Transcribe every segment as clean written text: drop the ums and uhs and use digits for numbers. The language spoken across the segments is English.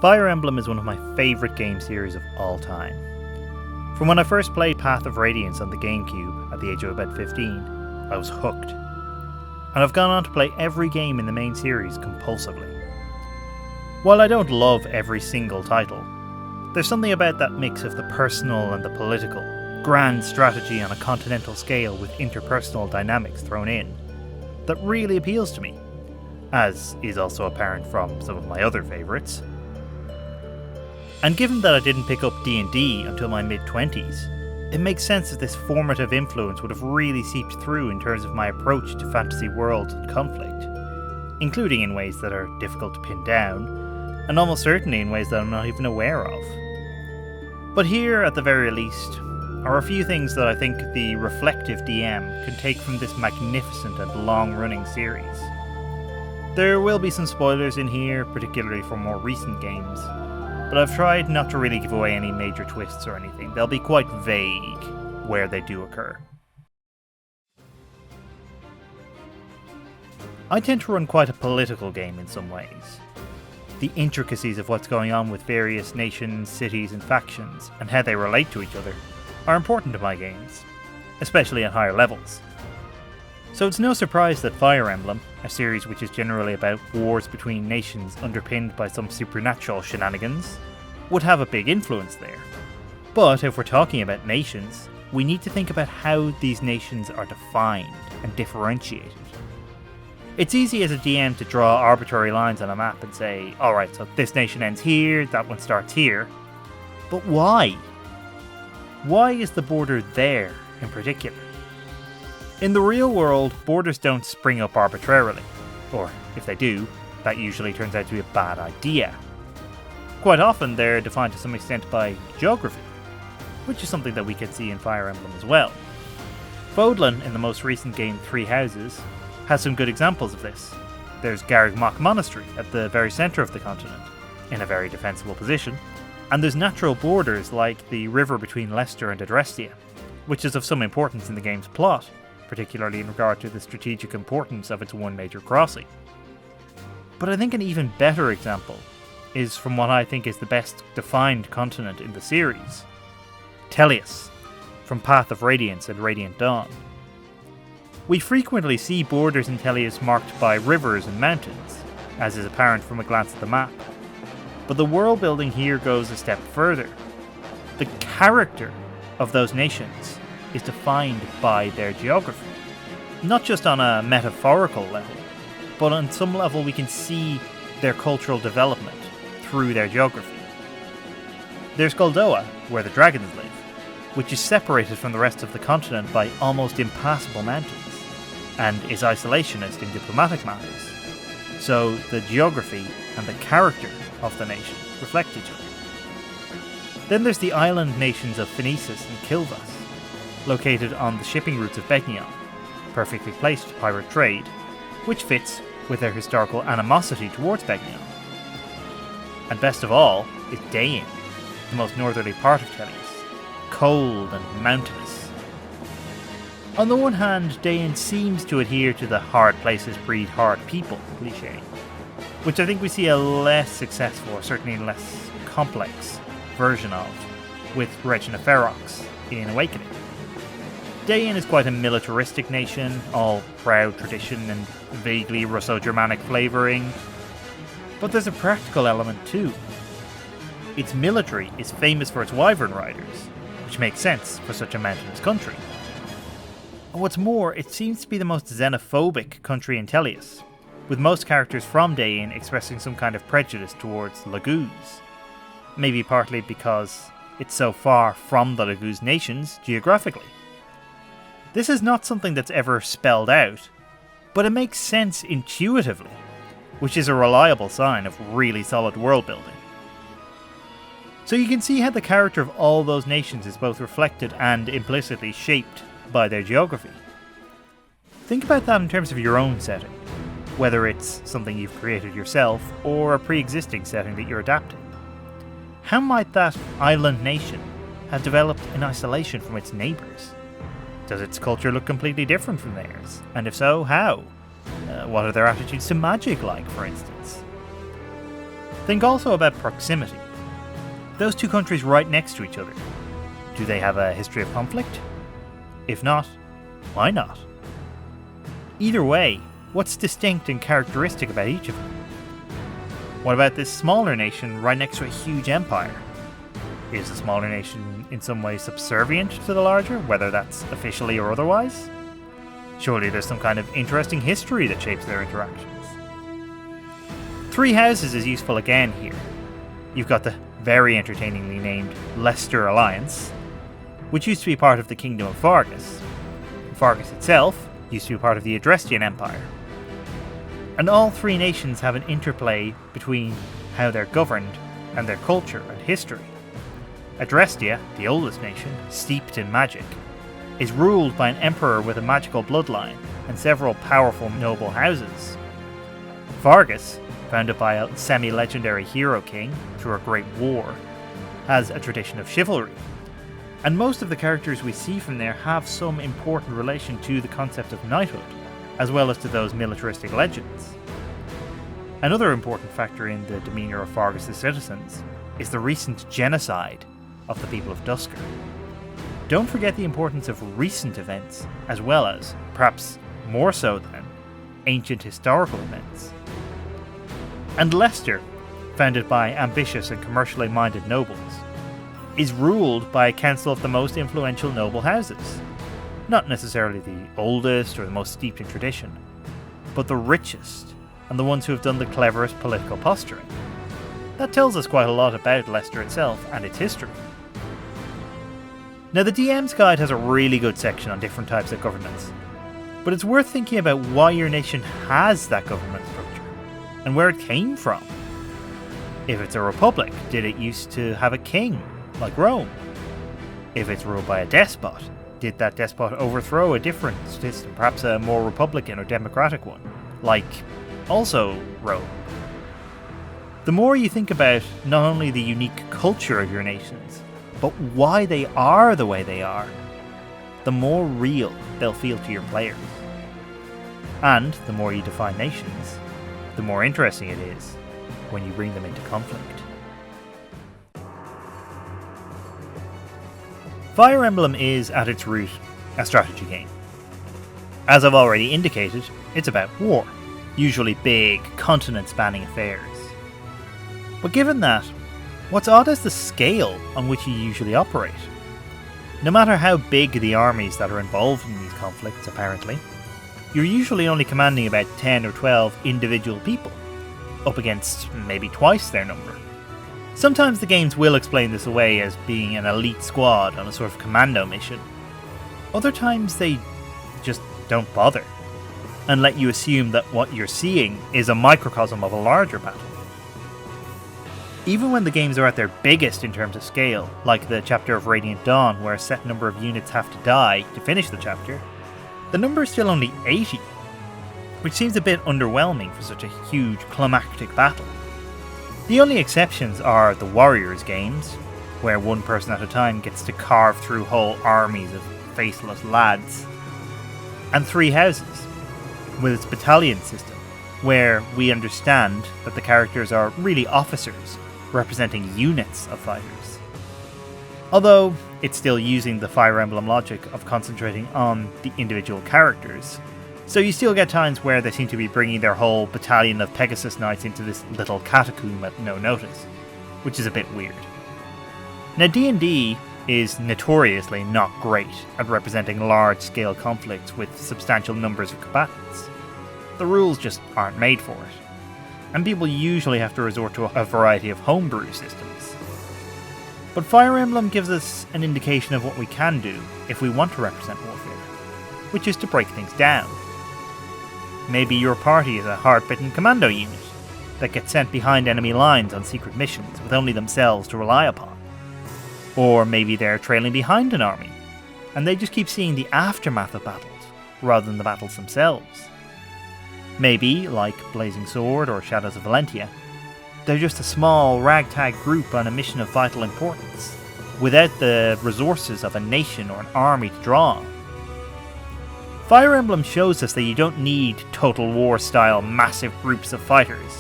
Fire Emblem is one of my favourite game series of all time. From when I first played Path of Radiance on the GameCube at the age of about 15, I was hooked. And I've gone on to play every game in the main series compulsively. While I don't love every single title, there's something about that mix of the personal and the political, grand strategy on a continental scale with interpersonal dynamics thrown in, that really appeals to me, as is also apparent from some of my other favourites. And given that I didn't pick up D&D until my mid-20s, it makes sense that this formative influence would have really seeped through in terms of my approach to fantasy worlds and conflict, including in ways that are difficult to pin down, and almost certainly in ways that I'm not even aware of. But here, at the very least, are a few things that I think the reflective DM can take from this magnificent and long-running series. There will be some spoilers in here, particularly for more recent games, but I've tried not to really give away any major twists or anything. They'll be quite vague where they do occur. I tend to run quite a political game in some ways. The intricacies of what's going on with various nations, cities and factions, and how they relate to each other, are important to my games, especially at higher levels. So it's no surprise that Fire Emblem, a series which is generally about wars between nations underpinned by some supernatural shenanigans, would have a big influence there. But if we're talking about nations, we need to think about how these nations are defined and differentiated. It's easy as a DM to draw arbitrary lines on a map and say, alright, so this nation ends here, that one starts here. But why? Why is the border there in particular? In the real world, borders don't spring up arbitrarily, or if they do, that usually turns out to be a bad idea. Quite often they're defined to some extent by geography, which is something that we can see in Fire Emblem as well. Fodlan, in the most recent game Three Houses, has some good examples of this. There's Garreg Monastery at the very centre of the continent, in a very defensible position, and there's natural borders like the river between Leicester and Adrestia, which is of some importance in the game's plot, particularly in regard to the strategic importance of its one major crossing. But I think an even better example is from what I think is the best defined continent in the series, Tellius, from Path of Radiance and Radiant Dawn. We frequently see borders in Tellius marked by rivers and mountains, as is apparent from a glance at the map. But the world building here goes a step further. The character of those nations is defined by their geography. Not just on a metaphorical level, but on some level we can see their cultural development through their geography. There's Goldoa, where the dragons live, which is separated from the rest of the continent by almost impassable mountains, and is isolationist in diplomatic matters. So the geography and the character of the nation reflect each other. Then there's the island nations of Phoenicis and Kilvas, located on the shipping routes of Begnion, perfectly placed to pirate trade, which fits with their historical animosity towards Begnion. And best of all is Dain, the most northerly part of Tellius, cold and mountainous. On the one hand, Dain seems to adhere to the hard places breed hard people cliché, which I think we see a less successful, or certainly less complex, version of with Regina Ferox in Awakening. Dain is quite a militaristic nation, all proud tradition and vaguely Russo-Germanic flavouring, but there's a practical element too. Its military is famous for its wyvern riders, which makes sense for such a mountainous country. And what's more, it seems to be the most xenophobic country in Tellius, with most characters from Dain expressing some kind of prejudice towards Laguz. Maybe partly because it's so far from the Laguz nations geographically. This is not something that's ever spelled out, but it makes sense intuitively, which is a reliable sign of really solid world building. So you can see how the character of all those nations is both reflected and implicitly shaped by their geography. Think about that in terms of your own setting, whether it's something you've created yourself or a pre-existing setting that you're adapting. How might that island nation have developed in isolation from its neighbours? Does its culture look completely different from theirs? And if so, how? What are their attitudes to magic like, for instance? Think also about proximity. Those two countries right next to each other. Do they have a history of conflict? If not, why not? Either way, what's distinct and characteristic about each of them? What about this smaller nation right next to a huge empire? Is the smaller nation in some way subservient to the larger, whether that's officially or otherwise? Surely there's some kind of interesting history that shapes their interactions. Three houses is useful again here. You've got the very entertainingly named Leicester Alliance, which used to be part of the Kingdom of Fargus. Fargus itself used to be part of the Adrestian Empire. And all three nations have an interplay between how they're governed and their culture and history. Adrestia, the oldest nation, steeped in magic, is ruled by an emperor with a magical bloodline and several powerful noble houses. Fargus, founded by a semi-legendary hero king through a great war, has a tradition of chivalry. And most of the characters we see from there have some important relation to the concept of knighthood, as well as to those militaristic legends. Another important factor in the demeanour of Fargus' citizens is the recent genocide of the people of Dusker. Don't forget the importance of recent events, as well as, perhaps more so than, ancient historical events. And Leicester, founded by ambitious and commercially minded nobles, is ruled by a council of the most influential noble houses. Not necessarily the oldest or the most steeped in tradition, but the richest and the ones who have done the cleverest political posturing. That tells us quite a lot about Leicester itself and its history. Now, the DM's Guide has a really good section on different types of governments, but it's worth thinking about why your nation has that government structure and where it came from. If it's a republic, did it used to have a king, like Rome? If it's ruled by a despot, did that despot overthrow a different system, perhaps a more republican or democratic one, like also Rome? The more you think about not only the unique culture of your nations, but why they are the way they are, the more real they'll feel to your players. And the more you define nations, the more interesting it is when you bring them into conflict. Fire Emblem is, at its root, a strategy game. As I've already indicated, it's about war, usually big, continent-spanning affairs. But given that, what's odd is the scale on which you usually operate. No matter how big the armies that are involved in these conflicts, apparently, you're usually only commanding about 10 or 12 individual people, up against maybe twice their number. Sometimes the games will explain this away as being an elite squad on a sort of commando mission. Other times they just don't bother, and let you assume that what you're seeing is a microcosm of a larger battle. Even when the games are at their biggest in terms of scale, like the chapter of Radiant Dawn where a set number of units have to die to finish the chapter, the number is still only 80, which seems a bit underwhelming for such a huge climactic battle. The only exceptions are the Warriors games, where one person at a time gets to carve through whole armies of faceless lads, and Three Houses, with its battalion system, where we understand that the characters are really officers representing units of fighters. Although it's still using the Fire Emblem logic of concentrating on the individual characters, so you still get times where they seem to be bringing their whole battalion of Pegasus Knights into this little catacomb at no notice, which is a bit weird. Now, D&D is notoriously not great at representing large-scale conflicts with substantial numbers of combatants. The rules just aren't made for it, and people usually have to resort to a variety of homebrew systems. But Fire Emblem gives us an indication of what we can do if we want to represent warfare, which is to break things down. Maybe your party is a hard-bitten commando unit that gets sent behind enemy lines on secret missions with only themselves to rely upon. Or maybe they're trailing behind an army, and they just keep seeing the aftermath of battles, rather than the battles themselves. Maybe, like Blazing Sword or Shadows of Valentia, they're just a small ragtag group on a mission of vital importance, without the resources of a nation or an army to draw on. Fire Emblem shows us that you don't need Total War style massive groups of fighters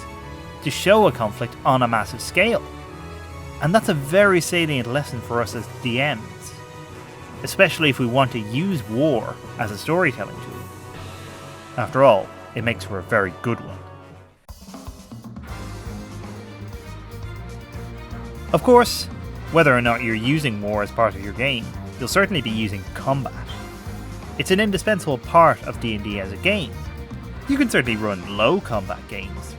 to show a conflict on a massive scale. And that's a very salient lesson for us as DMs, especially if we want to use war as a storytelling tool. After all, it makes for a very good one. Of course, whether or not you're using war as part of your game, you'll certainly be using combat. It's an indispensable part of D&D as a game. You can certainly run low combat games,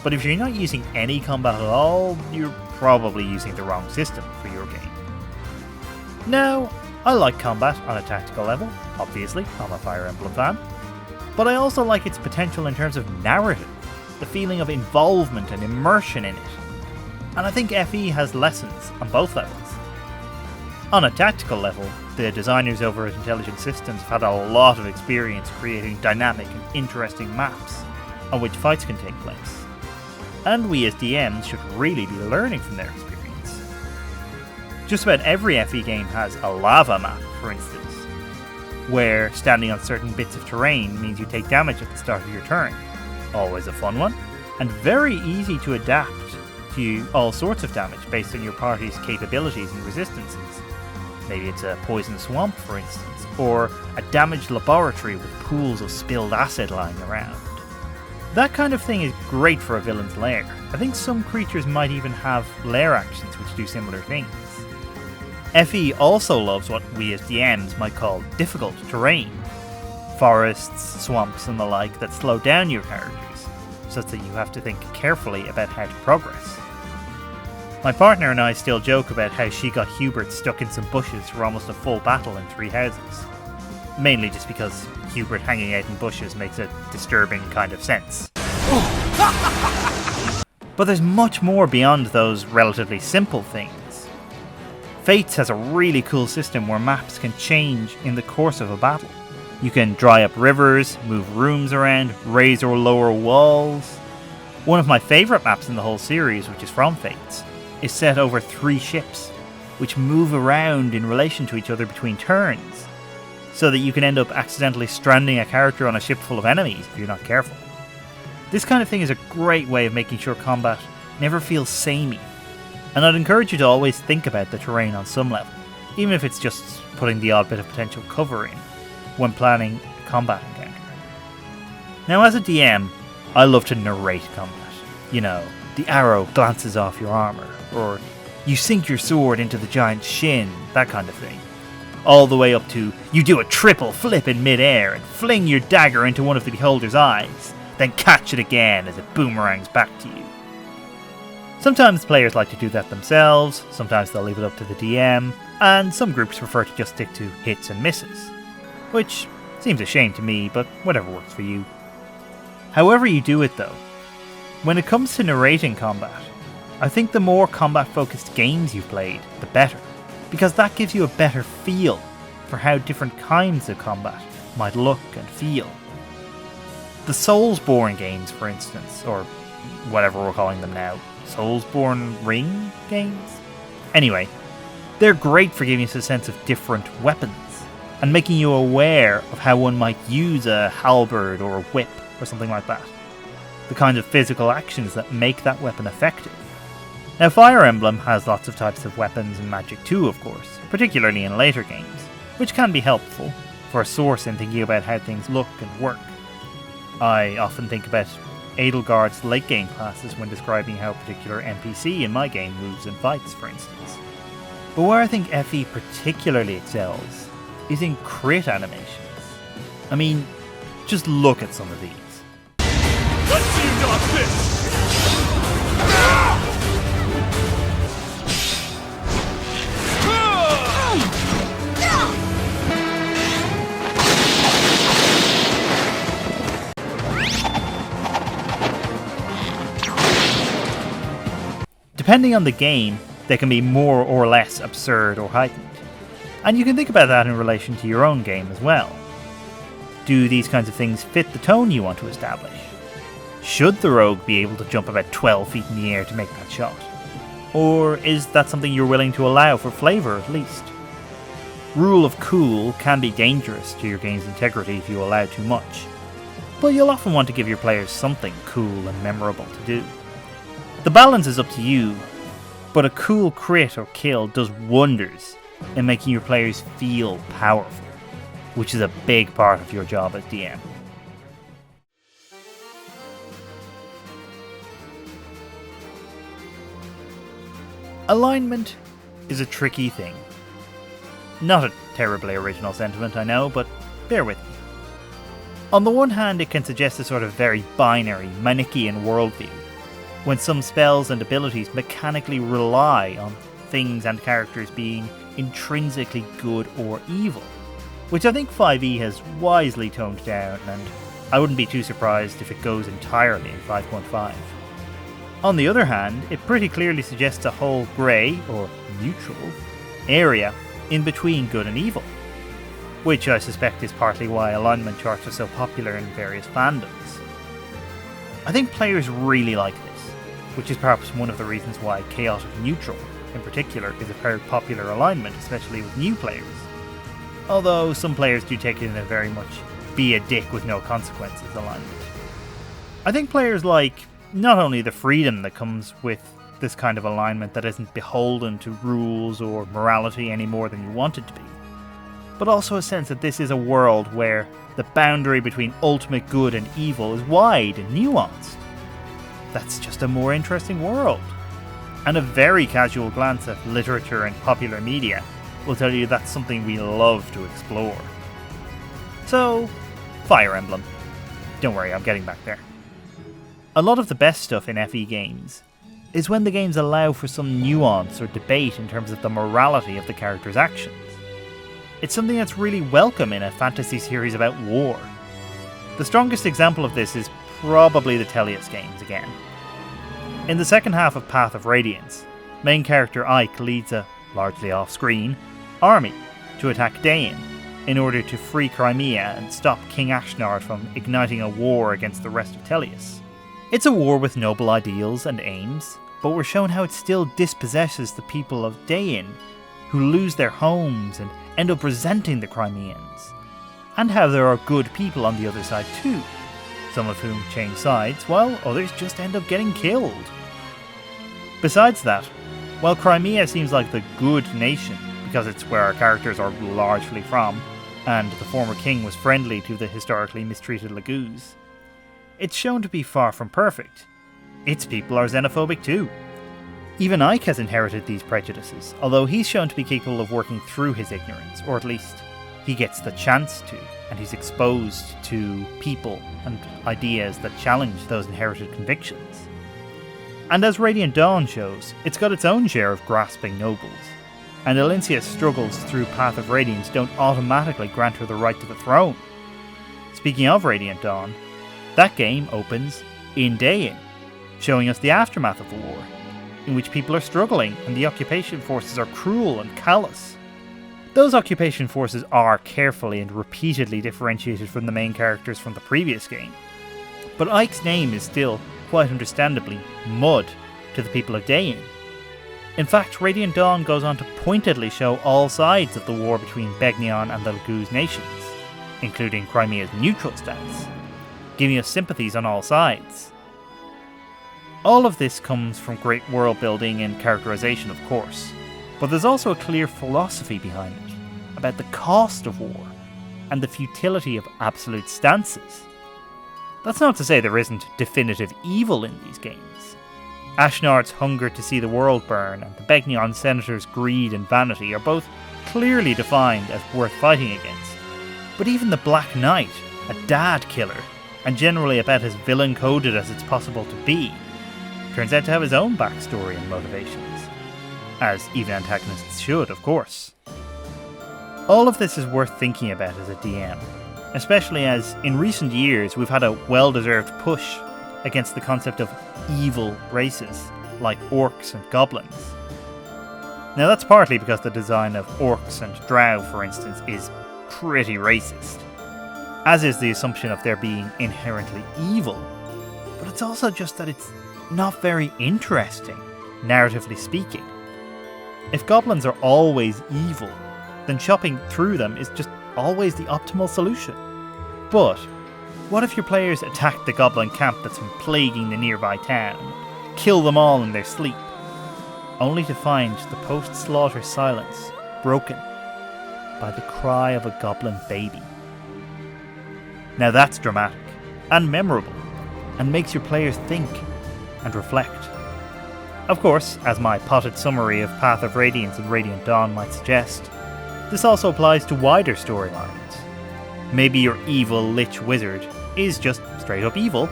but if you're not using any combat at all, you're probably using the wrong system for your game. Now, I like combat on a tactical level, obviously, I'm a Fire Emblem fan, but I also like its potential in terms of narrative, the feeling of involvement and immersion in it. And I think FE has lessons on both levels. On a tactical level, the designers over at Intelligent Systems have had a lot of experience creating dynamic and interesting maps on which fights can take place. And we as DMs should really be learning from their experience. Just about every FE game has a lava map, for instance, where standing on certain bits of terrain means you take damage at the start of your turn. Always a fun one, and very easy to adapt to all sorts of damage based on your party's capabilities and resistances. Maybe it's a poison swamp, for instance, or a damaged laboratory with pools of spilled acid lying around. That kind of thing is great for a villain's lair. I think some creatures might even have lair actions which do similar things. FE also loves what we as DMs might call difficult terrain. Forests, swamps and the like that slow down your characters, such that you have to think carefully about how to progress. My partner and I still joke about how she got Hubert stuck in some bushes for almost a full battle in 3 houses. Mainly just because Hubert hanging out in bushes makes a disturbing kind of sense. But there's much more beyond those relatively simple things. Fates has a really cool system where maps can change in the course of a battle. You can dry up rivers, move rooms around, raise or lower walls. One of my favourite maps in the whole series, which is from Fates, is set over 3 ships, which move around in relation to each other between turns, so that you can end up accidentally stranding a character on a ship full of enemies if you're not careful. This kind of thing is a great way of making sure combat never feels samey, and I'd encourage you to always think about the terrain on some level, even if it's just putting the odd bit of potential cover in when planning a combat encounter. Now as a DM, I love to narrate combat. You know, the arrow glances off your armour, or you sink your sword into the giant's shin, that kind of thing. All the way up to you do a triple flip in mid-air and fling your dagger into one of the beholder's eyes, then catch it again as it boomerangs back to you. Sometimes players like to do that themselves, sometimes they'll leave it up to the DM, and some groups prefer to just stick to hits and misses. Which seems a shame to me, but whatever works for you. However you do it though, when it comes to narrating combat, I think the more combat-focused games you've played, the better, because that gives you a better feel for how different kinds of combat might look and feel. The Soulsborne games, for instance, or whatever we're calling them now, Soulsborne Ring games? Anyway, they're great for giving us a sense of different weapons, and making you aware of how one might use a halberd or a whip or something like that. The kind of physical actions that make that weapon effective. Now Fire Emblem has lots of types of weapons and magic too, of course, particularly in later games, which can be helpful for a source in thinking about how things look and work. I often think about Edelgard's late game classes when describing how a particular NPC in my game moves and fights, for instance. But where I think FE particularly excels is in crit animations. I mean, just look at some of these. Let's see you dodge this! Depending on the game, they can be more or less absurd or heightened. And you can think about that in relation to your own game as well. Do these kinds of things fit the tone you want to establish? Should the rogue be able to jump about 12 feet in the air to make that shot? Or is that something you're willing to allow for flavour at least? Rule of cool can be dangerous to your game's integrity if you allow too much, but you'll often want to give your players something cool and memorable to do. The balance is up to you, but a cool crit or kill does wonders in making your players feel powerful, which is a big part of your job as DM. Alignment is a tricky thing. Not a terribly original sentiment, I know, but bear with me. On the one hand, it can suggest a sort of very binary, Manichaean worldview, when some spells and abilities mechanically rely on things and characters being intrinsically good or evil, which I think 5e has wisely toned down, and I wouldn't be too surprised if it goes entirely in 5.5. On the other hand, it pretty clearly suggests a whole grey, or neutral, area in between good and evil, which I suspect is partly why alignment charts are so popular in various fandoms. I think players really like this, which is perhaps one of the reasons why chaotic neutral, in particular, is a very popular alignment, especially with new players. Although some players do take it in a very much be a dick with no consequences alignment. I think players like not only the freedom that comes with this kind of alignment that isn't beholden to rules or morality any more than you want it to be, but also a sense that this is a world where the boundary between ultimate good and evil is wide and nuanced. That's just a more interesting world. And a very casual glance at literature and popular media will tell you that's something we love to explore. So, Fire Emblem. Don't worry, I'm getting back there. A lot of the best stuff in FE games is when the games allow for some nuance or debate in terms of the morality of the character's actions. It's something that's really welcome in a fantasy series about war. The strongest example of this is probably the Tellius games again. In the second half of Path of Radiance, main character Ike leads a, largely off-screen, army to attack Dain in order to free Crimea and stop King Ashnard from igniting a war against the rest of Tellius. It's a war with noble ideals and aims, but we're shown how it still dispossesses the people of Dain, who lose their homes and end up resenting the Crimeans, and how there are good people on the other side too, some of whom change sides, while others just end up getting killed. Besides that, while Crimea seems like the good nation, because it's where our characters are largely from, and the former king was friendly to the historically mistreated Laguz, it's shown to be far from perfect. Its people are xenophobic too. Even Ike has inherited these prejudices, although he's shown to be capable of working through his ignorance, or at least he gets the chance to, and he's exposed to people and ideas that challenge those inherited convictions. And as Radiant Dawn shows, it's got its own share of grasping nobles, and Elincia's struggles through Path of Radiance don't automatically grant her the right to the throne. Speaking of Radiant Dawn, that game opens in Dain, showing us the aftermath of the war, in which people are struggling and the occupation forces are cruel and callous. Those occupation forces are carefully and repeatedly differentiated from the main characters from the previous game, but Ike's name is still, quite understandably, Mud to the people of Dain. In fact, Radiant Dawn goes on to pointedly show all sides of the war between Begnion and the Laguz nations, including Crimea's neutral stance, giving us sympathies on all sides. All of this comes from great world building and characterization, of course, but there's also a clear philosophy behind it, about the cost of war, and the futility of absolute stances. That's not to say there isn't definitive evil in these games. Ashnard's hunger to see the world burn and the Begnion senator's greed and vanity are both clearly defined as worth fighting against. But even the Black Knight, a dad killer, and generally about as villain-coded as it's possible to be, turns out to have his own backstory and motivations. As even antagonists should, of course. All of this is worth thinking about as a DM, especially as, in recent years, we've had a well-deserved push against the concept of evil races, like orcs and goblins. Now that's partly because the design of orcs and drow, for instance, is pretty racist, as is the assumption of their being inherently evil, but it's also just that it's not very interesting, narratively speaking. If goblins are always evil, then chopping through them is just always the optimal solution. But what if your players attack the goblin camp that's been plaguing the nearby town, kill them all in their sleep, only to find the post-slaughter silence broken by the cry of a goblin baby. Now that's dramatic and memorable, and makes your players think and reflect. Of course, as my potted summary of Path of Radiance and Radiant Dawn might suggest, this also applies to wider storylines. Maybe your evil lich wizard is just straight up evil,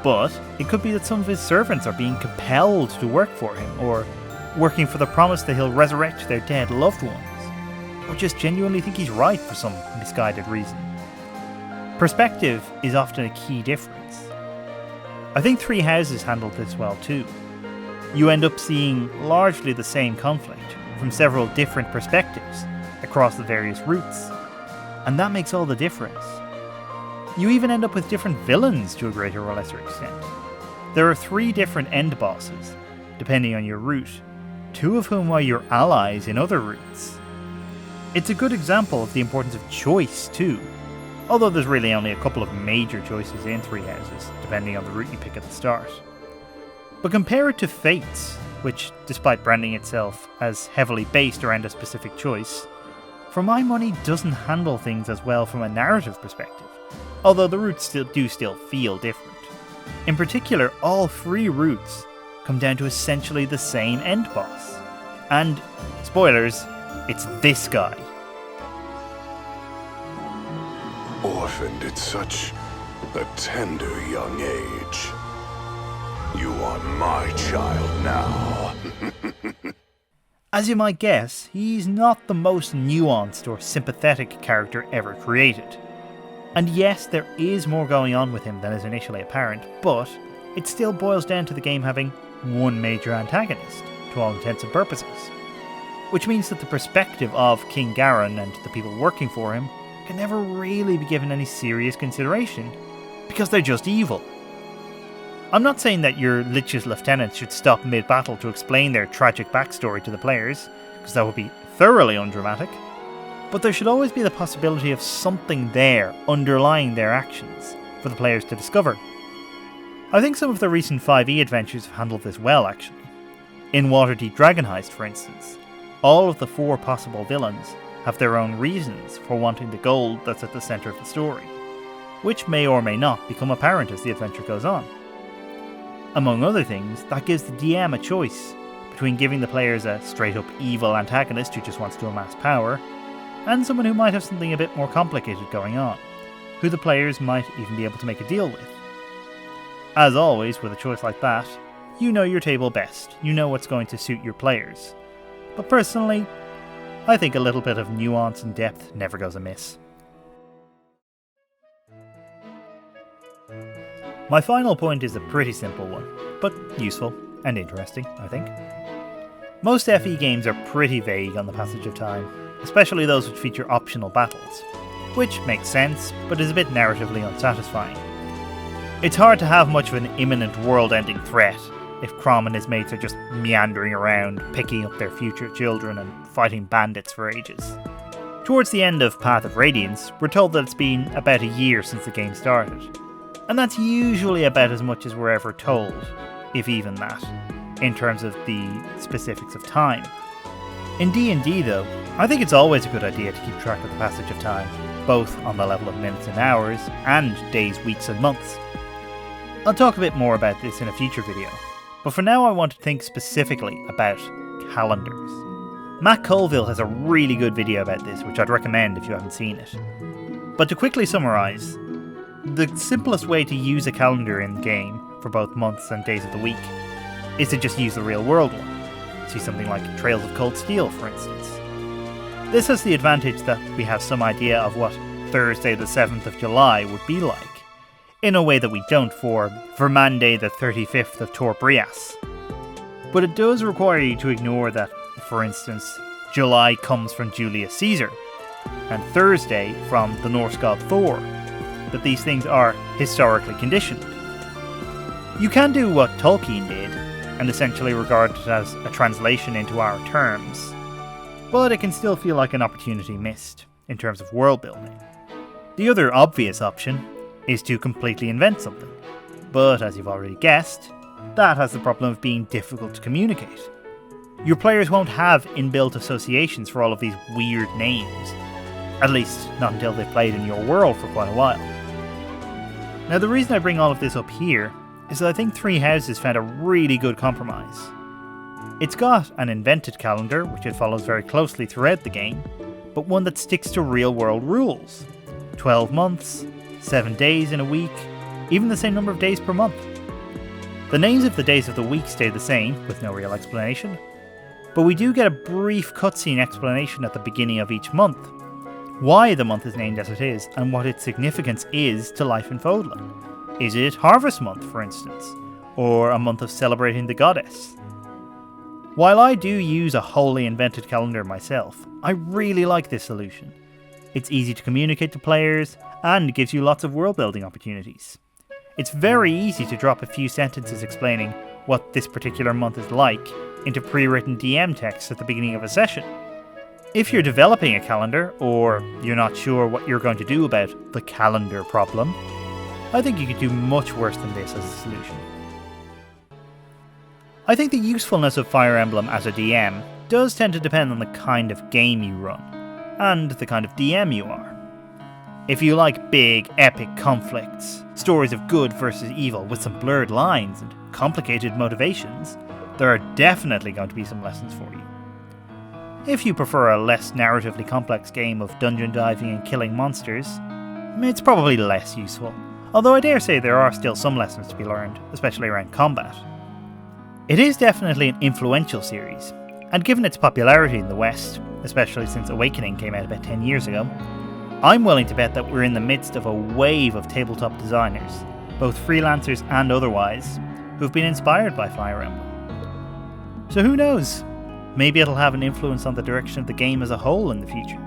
but it could be that some of his servants are being compelled to work for him, or working for the promise that he'll resurrect their dead loved ones, or just genuinely think he's right for some misguided reason. Perspective is often a key difference. I think Three Houses handled this well too. You end up seeing largely the same conflict from several different perspectives across the various routes, and that makes all the difference. You even end up with different villains to a greater or lesser extent. There are 3 different end bosses, depending on your route, 2 of whom are your allies in other routes. It's a good example of the importance of choice too, although there's really only a couple of major choices in Three Houses, depending on the route you pick at the start. But compare it to Fates, which, despite branding itself as heavily based around a specific choice, for my money doesn't handle things as well from a narrative perspective, although the routes still feel different. In particular, all 3 routes come down to essentially the same end boss. And, spoilers, it's this guy. Orphaned at such a tender young age. You are my child now. As you might guess, he's not the most nuanced or sympathetic character ever created. And yes, there is more going on with him than is initially apparent, but it still boils down to the game having one major antagonist, to all intents and purposes. Which means that the perspective of King Garin and the people working for him can never really be given any serious consideration, because they're just evil. I'm not saying that your Lich's lieutenants should stop mid-battle to explain their tragic backstory to the players, because that would be thoroughly undramatic, but there should always be the possibility of something there underlying their actions for the players to discover. I think some of the recent 5e adventures have handled this well, actually. In Waterdeep Dragon Heist, for instance, all of the 4 possible villains have their own reasons for wanting the gold that's at the centre of the story, which may or may not become apparent as the adventure goes on. Among other things, that gives the DM a choice between giving the players a straight-up evil antagonist who just wants to amass power, and someone who might have something a bit more complicated going on, who the players might even be able to make a deal with. As always, with a choice like that, you know your table best, you know what's going to suit your players. But personally, I think a little bit of nuance and depth never goes amiss. My final point is a pretty simple one, but useful and interesting, I think. Most FE games are pretty vague on the passage of time, especially those which feature optional battles, which makes sense, but is a bit narratively unsatisfying. It's hard to have much of an imminent world-ending threat if Crom and his mates are just meandering around, picking up their future children and fighting bandits for ages. Towards the end of Path of Radiance, we're told that it's been about a year since the game started, and that's usually about as much as we're ever told, if even that, in terms of the specifics of time. In D&D though, I think it's always a good idea to keep track of the passage of time, both on the level of minutes and hours, and days, weeks and months. I'll talk a bit more about this in a future video, but for now I want to think specifically about calendars. Matt Colville has a really good video about this, which I'd recommend if you haven't seen it. But to quickly summarise, the simplest way to use a calendar in the game for both months and days of the week is to just use the real world one. See something like Trails of Cold Steel, for instance. This has the advantage that we have some idea of what Thursday the 7th of July would be like, in a way that we don't for Vermande the 35th of Tor Brias. But it does require you to ignore that, for instance, July comes from Julius Caesar, and Thursday from the Norse god Thor, that these things are historically conditioned. You can do what Tolkien did, and essentially regard it as a translation into our terms, but it can still feel like an opportunity missed, in terms of world building. The other obvious option is to completely invent something, but as you've already guessed, that has the problem of being difficult to communicate. Your players won't have inbuilt associations for all of these weird names, at least not until they've played in your world for quite a while. Now, the reason I bring all of this up here is that I think Three Houses found a really good compromise. It's got an invented calendar, which it follows very closely throughout the game, but one that sticks to real-world rules. 12 months, 7 days in a week, even the same number of days per month. The names of the days of the week stay the same, with no real explanation, but we do get a brief cutscene explanation at the beginning of each month, why the month is named as it is, and what its significance is to life in Fodlan. Is it Harvest Month, for instance, or a month of celebrating the goddess? While I do use a wholly invented calendar myself, I really like this solution. It's easy to communicate to players, and gives you lots of world building opportunities. It's very easy to drop a few sentences explaining what this particular month is like into pre-written DM text at the beginning of a session. If you're developing a calendar, or you're not sure what you're going to do about the calendar problem, I think you could do much worse than this as a solution. I think the usefulness of Fire Emblem as a DM does tend to depend on the kind of game you run, and the kind of DM you are. If you like big, epic conflicts, stories of good versus evil with some blurred lines and complicated motivations, there are definitely going to be some lessons for you. If you prefer a less narratively complex game of dungeon diving and killing monsters, it's probably less useful, although I dare say there are still some lessons to be learned, especially around combat. It is definitely an influential series, and given its popularity in the West, especially since Awakening came out about 10 years ago, I'm willing to bet that we're in the midst of a wave of tabletop designers, both freelancers and otherwise, who've been inspired by Fire Emblem. So who knows? Maybe it'll have an influence on the direction of the game as a whole in the future.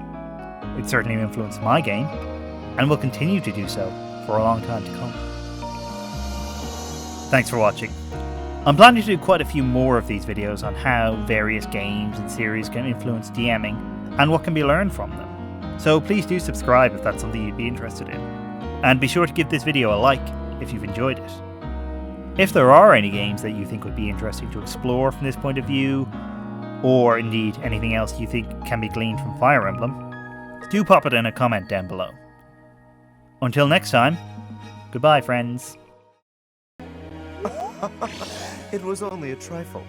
It certainly influenced my game, and will continue to do so for a long time to come. Thanks for watching. I'm planning to do quite a few more of these videos on how various games and series can influence DMing and what can be learned from them. So please do subscribe if that's something you'd be interested in. And be sure to give this video a like if you've enjoyed it. If there are any games that you think would be interesting to explore from this point of view, or indeed anything else you think can be gleaned from Fire Emblem, do pop it in a comment down below. Until next time, goodbye friends. It was only a trifle.